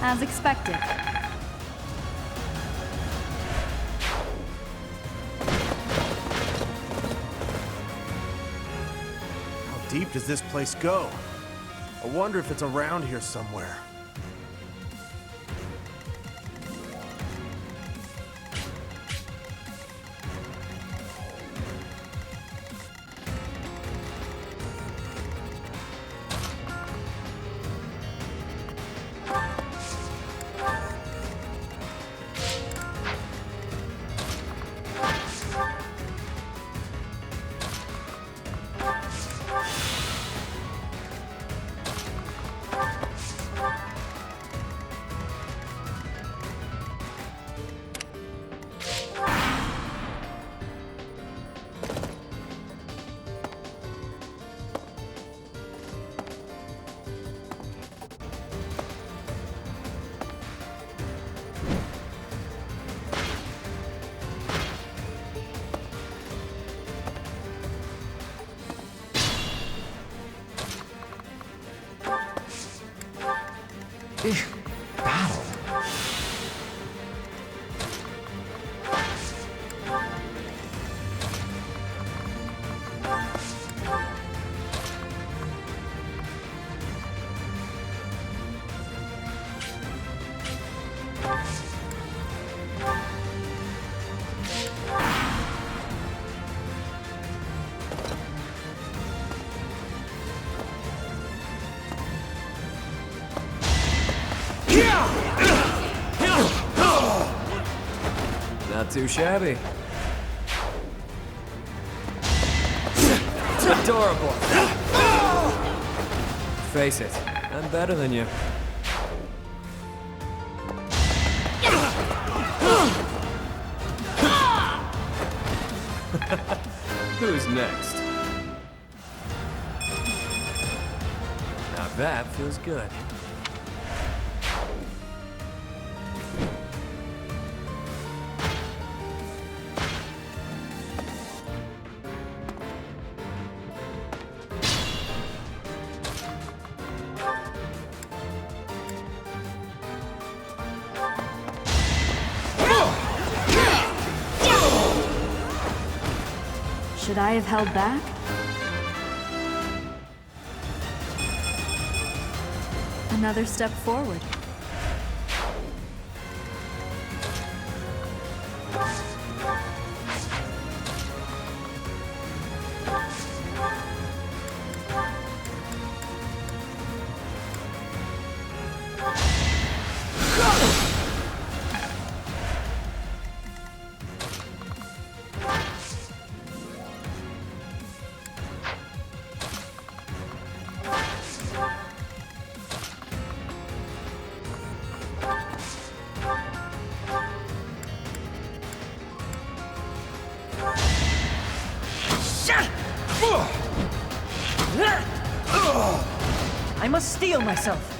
As expected. How deep does this place go? I wonder if it's around here somewhere. Battle. Not too shabby. Adorable. Face it, I'm better than you. Who's next? Now that feels good. Should I have held back? Another step forward. I must steel myself.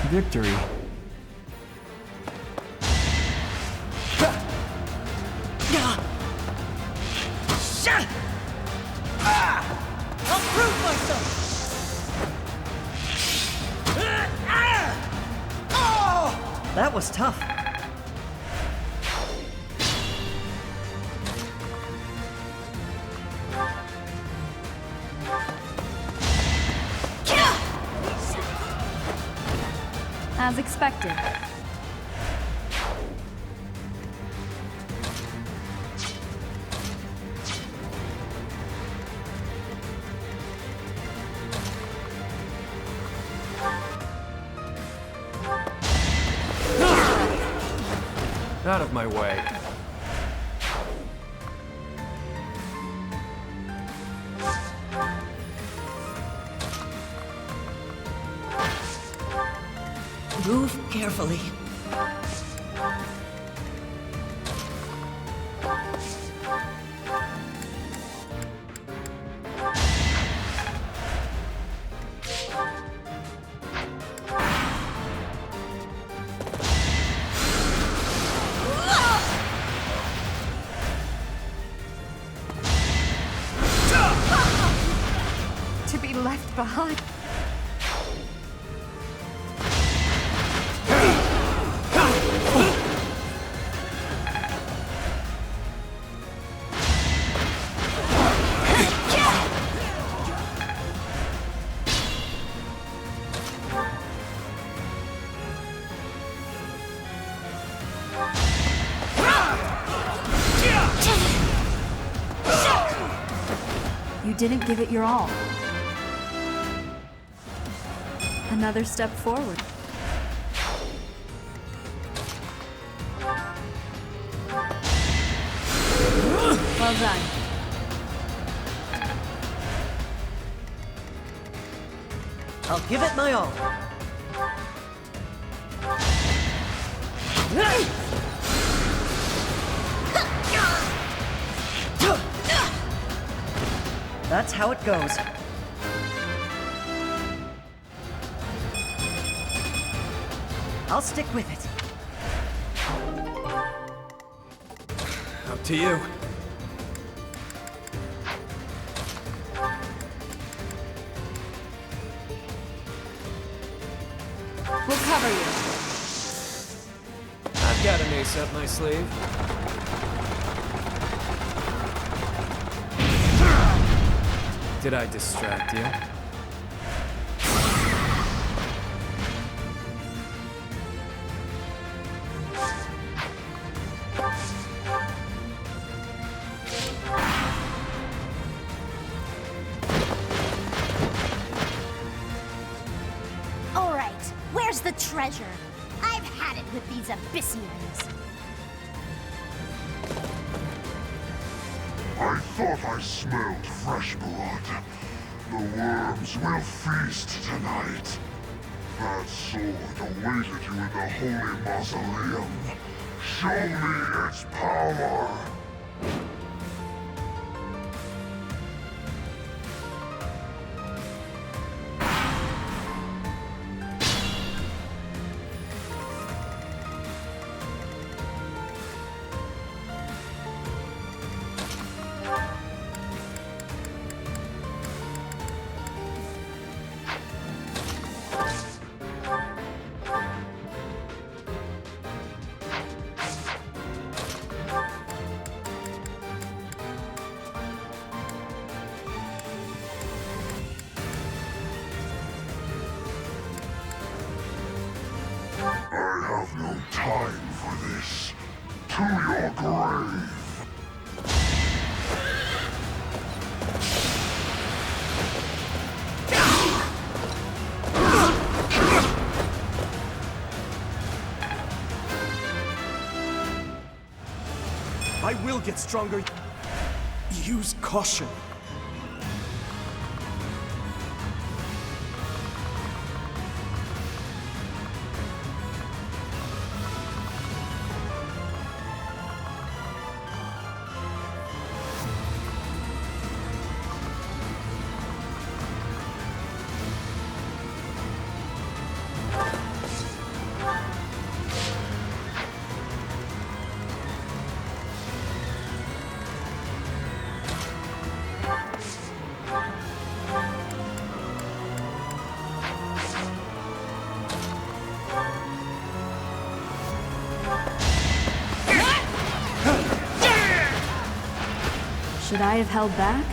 Victory. I'll prove myself! That was tough. As expected. Out of my way. Move carefully. To be left behind. You didn't give it your all. Another step forward. Well done. I'll give it my all. That's how it goes. I'll stick with it. Up to you. We'll cover you. I've got an ace up my sleeve. Did I distract you? All right, where's the treasure? I've had it with these Abyssians. I thought I smelled fresh blood. The worms will feast tonight. That sword awaited you in the holy mausoleum. Show me its power! I have no time for this. To your grave! I will get stronger. Use caution. Should I have held back?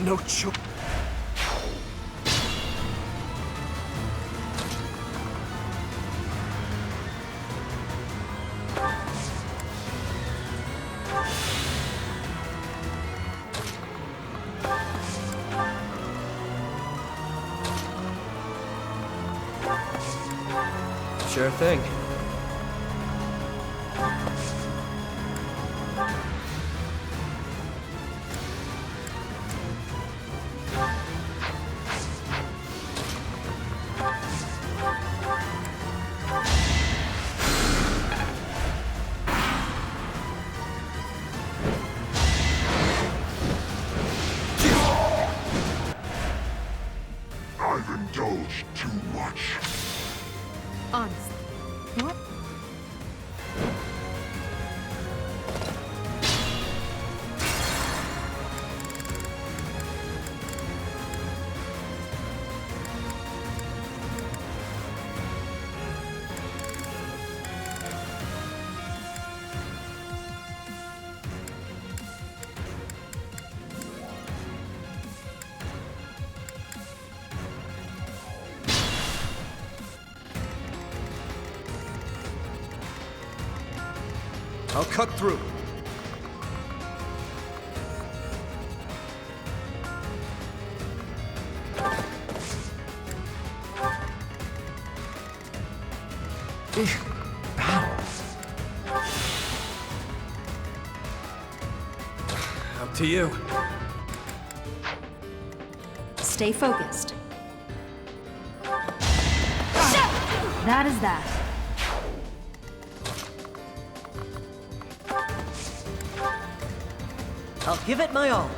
no choice. Sure thing. I've indulged too much. Honestly. What? I'll cut through. Up to you. Stay focused. That is that. I'll give it my all.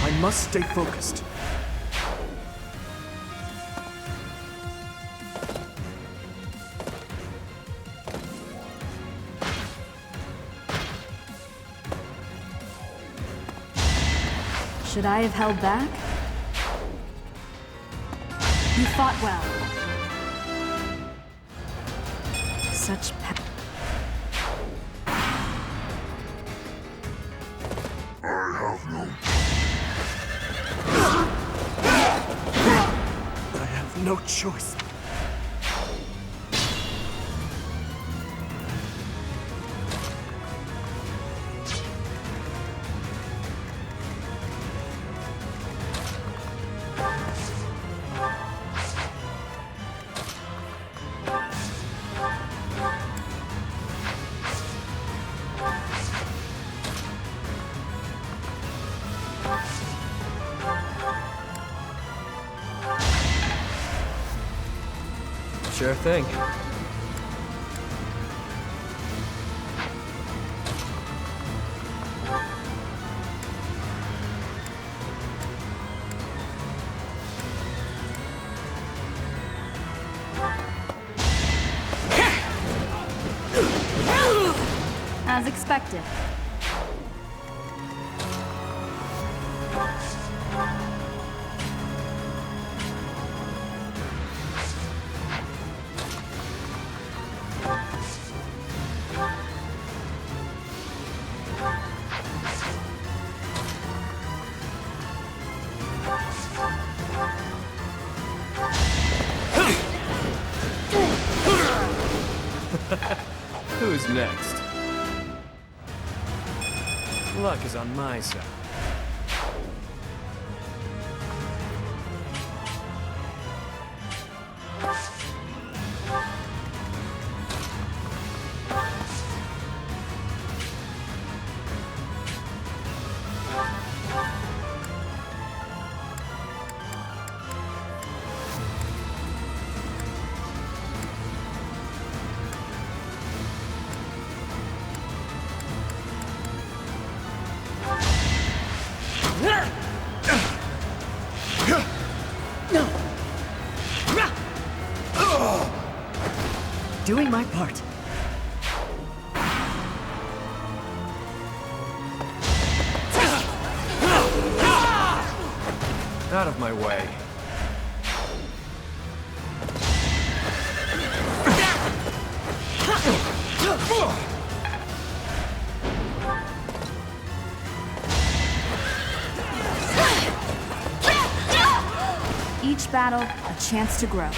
I must stay focused. Should I have held back? You fought well. Such I have no. I have no choice. Sure thing. As expected. Who's next? Luck is on my side. Doing my part. Out of my way. Each battle, a chance to grow.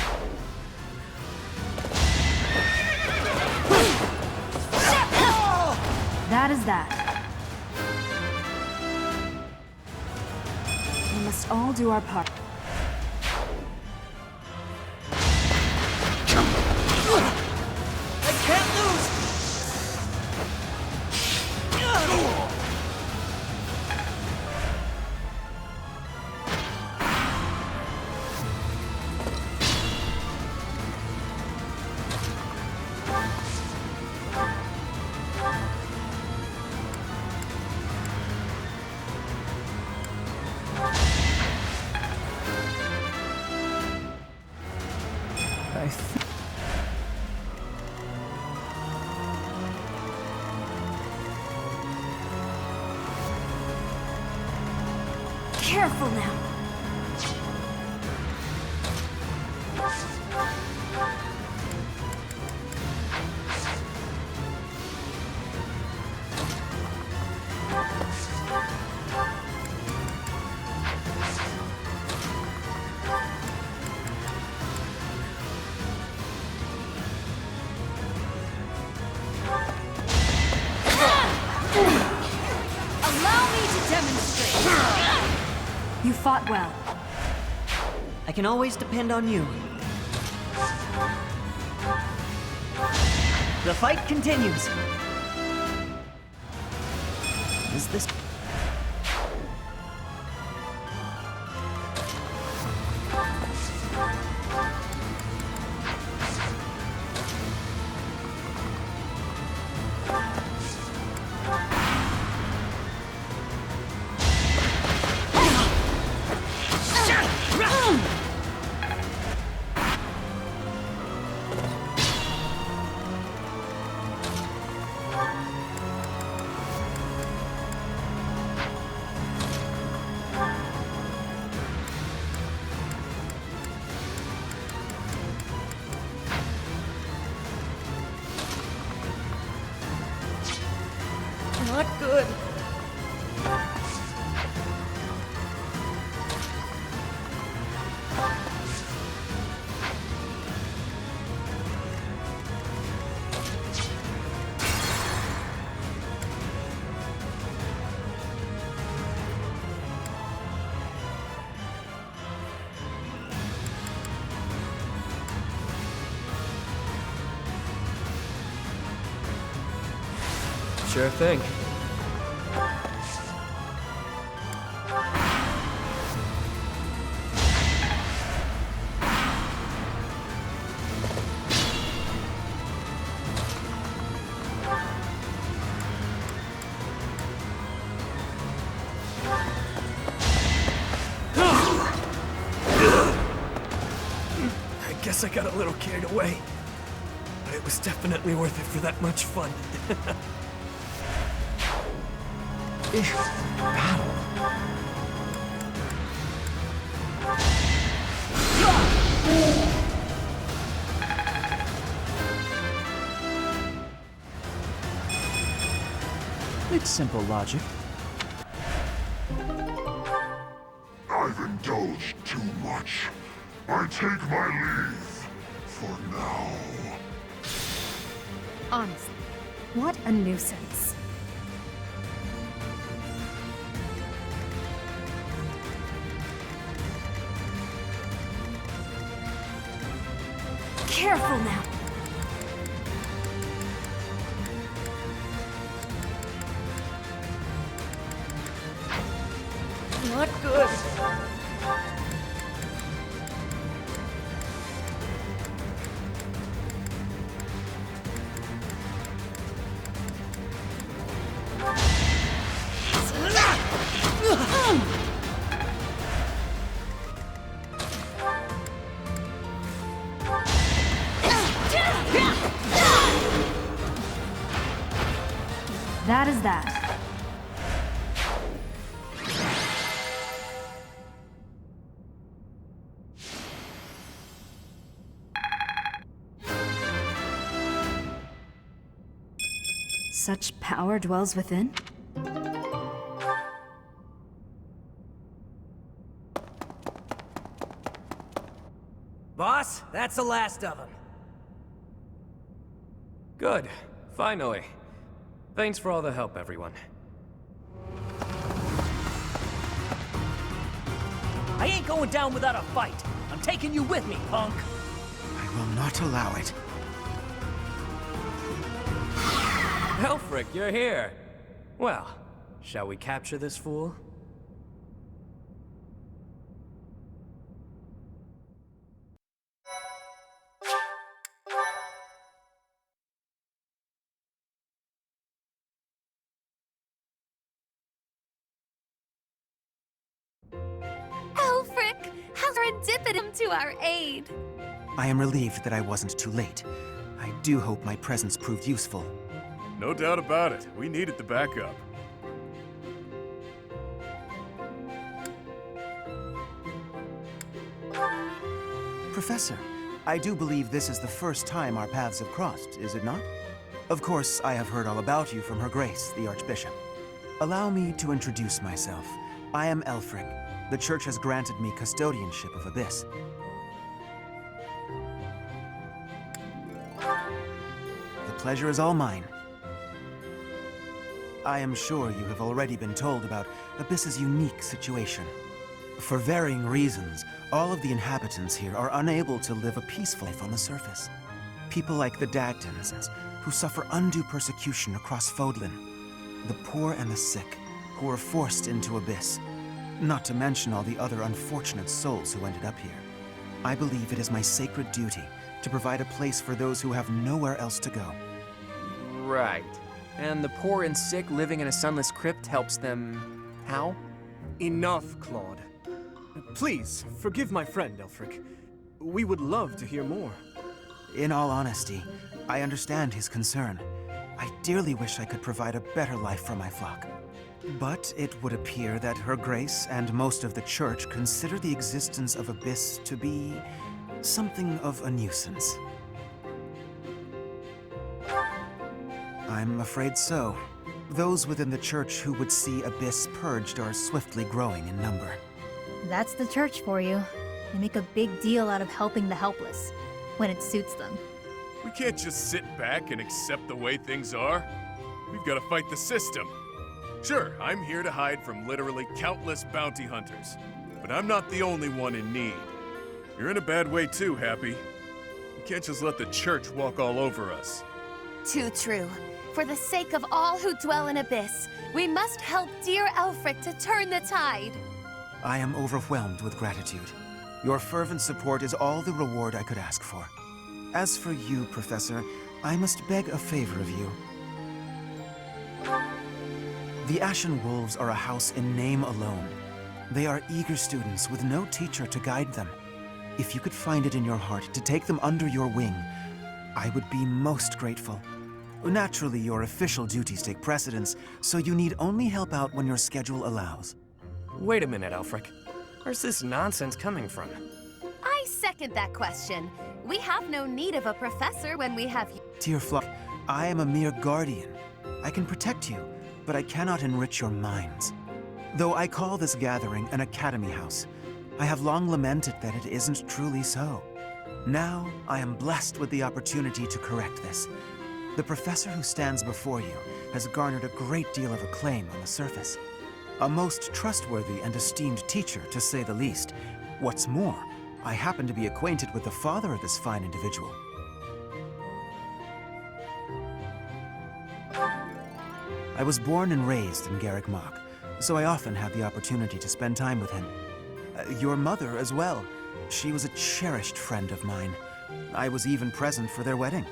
That is that. We must all do our part. I can't lose! Careful now. Allow me to demonstrate. You fought well. I can always depend on you. The fight continues. Is this... Not good. Sure thing. guess I got a little carried away. But it was definitely worth it for that much fun. Battle. It's simple logic. I've indulged too much. I take my leave for now. Honestly, what a nuisance. Careful now. Not good. That is that. Such power dwells within? Boss, that's the last of them. Good. Finally. Thanks for all the help, everyone. I ain't going down without a fight. I'm taking you with me, punk. I will not allow it. Elfric, you're here. Well, shall we capture this fool? Alfric, how serendipitous to our aid. I am relieved that I wasn't too late. I do hope my presence proved useful. No doubt about it. We needed the backup. Professor, I do believe this is the first time our paths have crossed, is it not? Of course, I have heard all about you from Her Grace, the Archbishop. Allow me to introduce myself. I am Elfric. The Church has granted me custodianship of Abyss. The pleasure is all mine. I am sure you have already been told about Abyss's unique situation. For varying reasons, all of the inhabitants here are unable to live a peaceful life on the surface. People like the Dagdans, who suffer undue persecution across Fodlan. The poor and the sick, who are forced into Abyss. Not to mention all the other unfortunate souls who ended up here. I believe it is my sacred duty to provide a place for those who have nowhere else to go. Right. And the poor and sick living in a sunless crypt helps them... how? Enough, Claude. Please, forgive my friend, Elfric. We would love to hear more. In all honesty, I understand his concern. I dearly wish I could provide a better life for my flock. But it would appear that Her Grace and most of the Church consider the existence of Abyss to be something of a nuisance. I'm afraid so. Those within the Church who would see Abyss purged are swiftly growing in number. That's the Church for you. They make a big deal out of helping the helpless, when it suits them. We can't just sit back and accept the way things are. We've got to fight the system. Sure, I'm here to hide from literally countless bounty hunters, but I'm not the only one in need. You're in a bad way too, Happy. You can't just let the Church walk all over us. Too true. For the sake of all who dwell in Abyss, we must help dear Elfric to turn the tide. I am overwhelmed with gratitude. Your fervent support is all the reward I could ask for. As for you, Professor, I must beg a favor of you. The Ashen Wolves are a house in name alone. They are eager students with no teacher to guide them. If you could find it in your heart to take them under your wing, I would be most grateful. Naturally, your official duties take precedence, so you need only help out when your schedule allows. Wait a minute, Elfric. Where's this nonsense coming from? I second that question. We have no need of a professor when we have you. Dear Flock, I am a mere guardian. I can protect you, but I cannot enrich your minds. Though I call this gathering an academy house, I have long lamented that it isn't truly so. Now, I am blessed with the opportunity to correct this. The professor who stands before you has garnered a great deal of acclaim on the surface. A most trustworthy and esteemed teacher, to say the least. What's more, I happen to be acquainted with the father of this fine individual. I was born and raised in Garrick Mach, so I often have the opportunity to spend time with him. Your mother as well. She was a cherished friend of mine. I was even present for their wedding.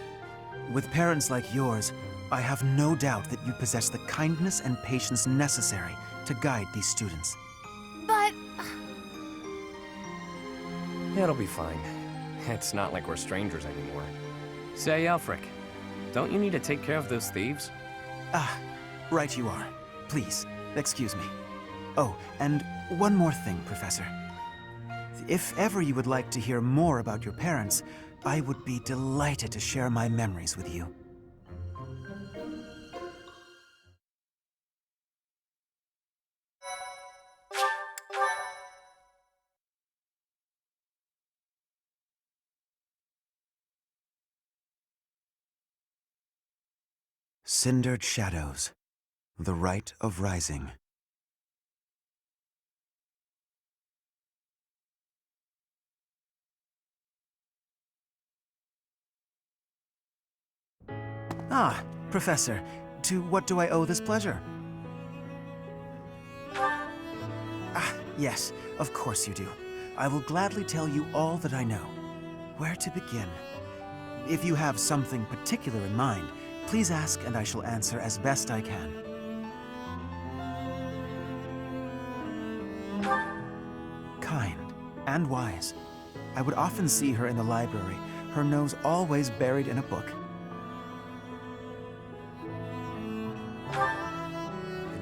With parents like yours, I have no doubt that you possess the kindness and patience necessary to guide these students. But... It'll be fine. It's not like we're strangers anymore. Say, Elfric, don't you need to take care of those thieves? Ah, right you are. Please, excuse me. Oh, and one more thing, Professor. If ever you would like to hear more about your parents, I would be delighted to share my memories with you. Cindered Shadows. The Rite of Rising. Ah, Professor, to what do I owe this pleasure? Ah, yes, of course you do. I will gladly tell you all that I know. Where to begin? If you have something particular in mind, please ask and I shall answer as best I can. Kind and wise. I would often see her in the library, her nose always buried in a book.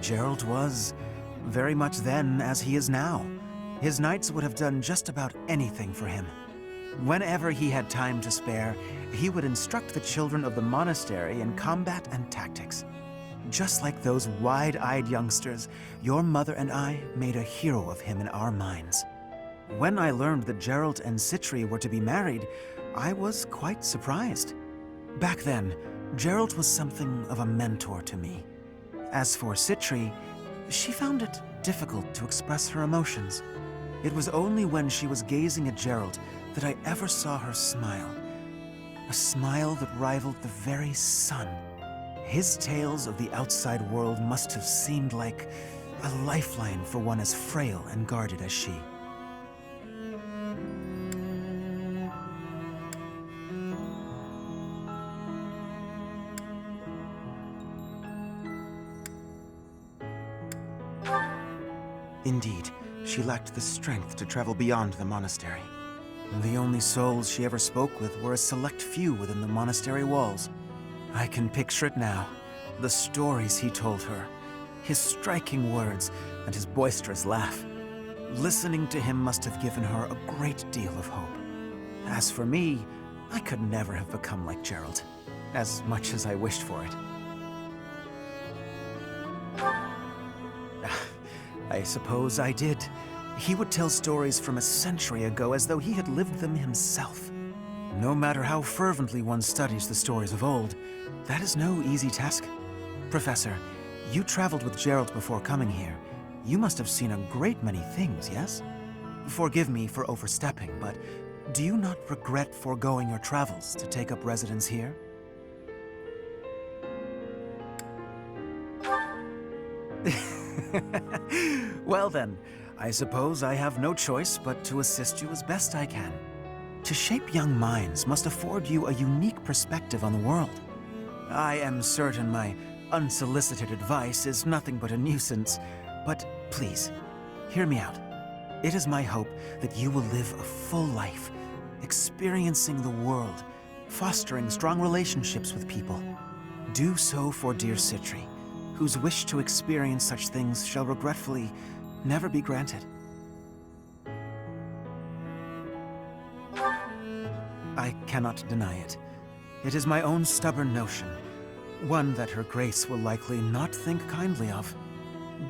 Gerald was very much then as he is now. His knights would have done just about anything for him. Whenever he had time to spare, he would instruct the children of the monastery in combat and tactics. Just like those wide-eyed youngsters, your mother and I made a hero of him in our minds. When I learned that Gerald and Citri were to be married, I was quite surprised. Back then, Gerald was something of a mentor to me. As for Citri, she found it difficult to express her emotions. It was only when she was gazing at Gerald that I ever saw her smile. A smile that rivaled the very sun. His tales of the outside world must have seemed like a lifeline for one as frail and guarded as she. Indeed, she lacked the strength to travel beyond the monastery. The only souls she ever spoke with were a select few within the monastery walls. I can picture it now. The stories he told her, his striking words, and his boisterous laugh. Listening to him must have given her a great deal of hope. As for me, I could never have become like Gerald, as much as I wished for it. I suppose I did. He would tell stories from a century ago as though he had lived them himself. No matter how fervently one studies the stories of old, that is no easy task. Professor, you traveled with Gerald before coming here. You must have seen a great many things, yes? Forgive me for overstepping, but do you not regret foregoing your travels to take up residence here? Well then, I suppose I have no choice but to assist you as best I can. To shape young minds must afford you a unique perspective on the world. I am certain my unsolicited advice is nothing but a nuisance, but please, hear me out. It is my hope that you will live a full life, experiencing the world, fostering strong relationships with people. Do so for dear Citri, whose wish to experience such things shall regretfully never be granted. I cannot deny it. It is my own stubborn notion, one that Her Grace will likely not think kindly of.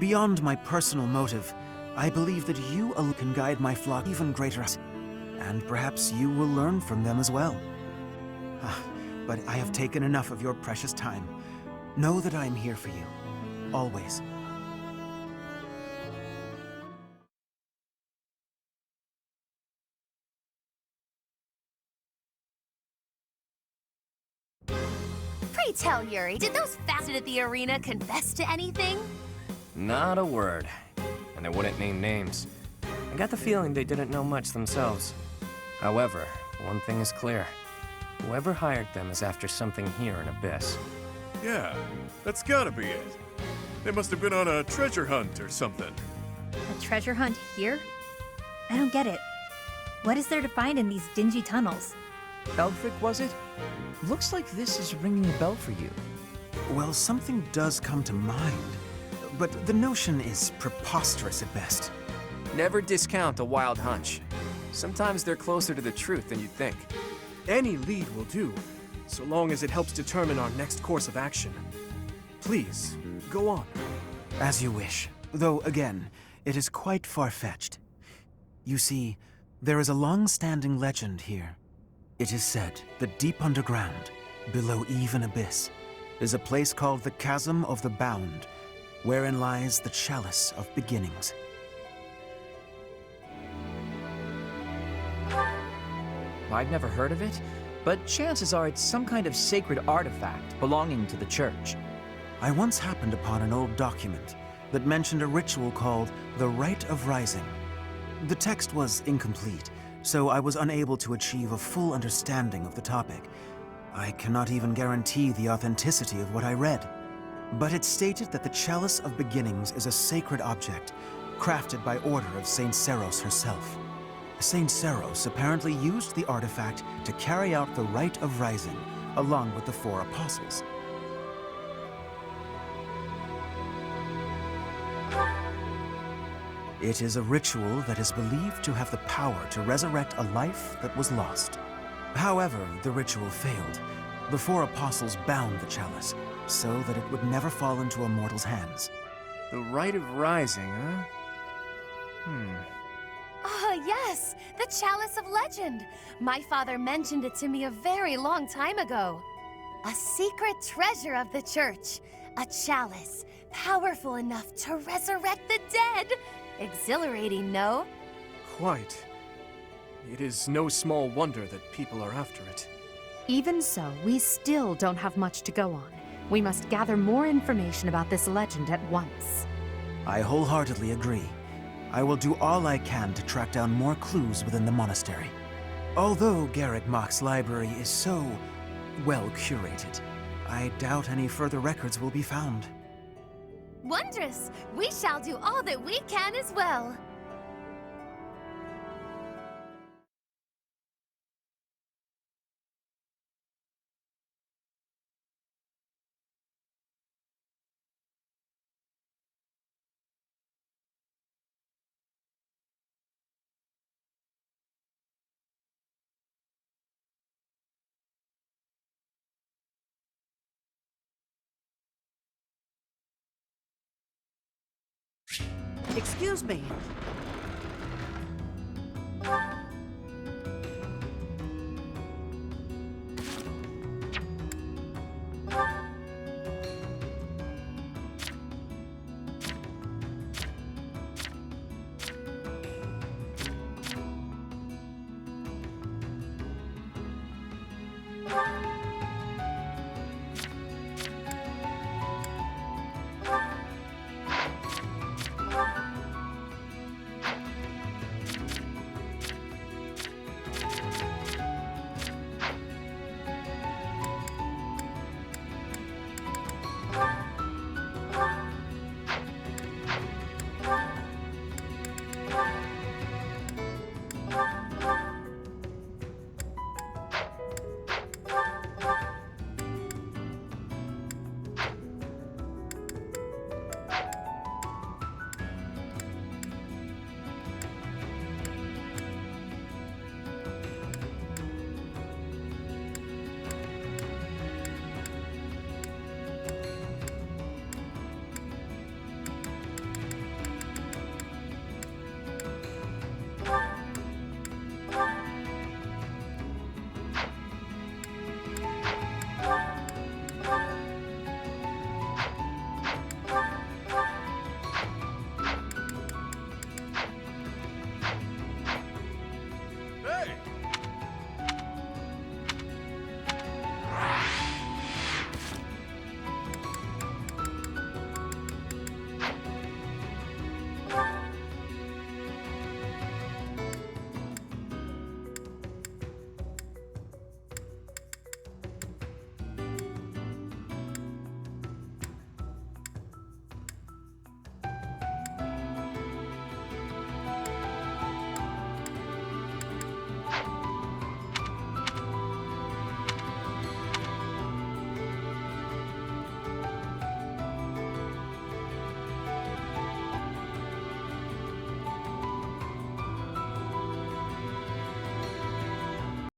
Beyond my personal motive, I believe that you alone can guide my flock even greater, and perhaps you will learn from them as well. But I have taken enough of your precious time. Know that I am here for you, always. Pray tell, Yuri, did those fasted at the arena confess to anything? Not a word. And they wouldn't name names. I got the feeling they didn't know much themselves. However, one thing is clear. Whoever hired them is after something here in Abyss. Yeah, that's gotta be it. They must have been on a treasure hunt or something. A treasure hunt here? I don't get it. What is there to find in these dingy tunnels? Elfric, was it? Looks like this is ringing a bell for you. Well, something does come to mind, but the notion is preposterous at best. Never discount a wild hunch. Sometimes they're closer to the truth than you'd think. Any lead will do, so long as it helps determine our next course of action. Please, go on. As you wish, though again, it is quite far-fetched. You see, there is a long-standing legend here. It is said that deep underground, below even Abyss, is a place called the Chasm of the Bound, wherein lies the Chalice of Beginnings. I've never heard of it, but chances are it's some kind of sacred artifact belonging to the church. I once happened upon an old document that mentioned a ritual called the Rite of Rising. The text was incomplete, so I was unable to achieve a full understanding of the topic. I cannot even guarantee the authenticity of what I read. But it stated that the Chalice of Beginnings is a sacred object, crafted by order of Saint Seros herself. Saint Seros apparently used the artifact to carry out the Rite of Rising, along with the 4 apostles. It is a ritual that is believed to have the power to resurrect a life that was lost. However, the ritual failed. The 4 apostles bound the chalice, so that it would never fall into a mortal's hands. The Rite of Rising, huh? Ah, yes! The Chalice of Legend! My father mentioned it to me a very long time ago. A secret treasure of the church. A chalice, powerful enough to resurrect the dead. Exhilarating, no? Quite. It is no small wonder that people are after it. Even so, we still don't have much to go on. We must gather more information about this legend at once. I wholeheartedly agree. I will do all I can to track down more clues within the monastery. Although Garreg Mach's library is so well curated, I doubt any further records will be found. Wondrous! We shall do all that we can as well. Excuse me.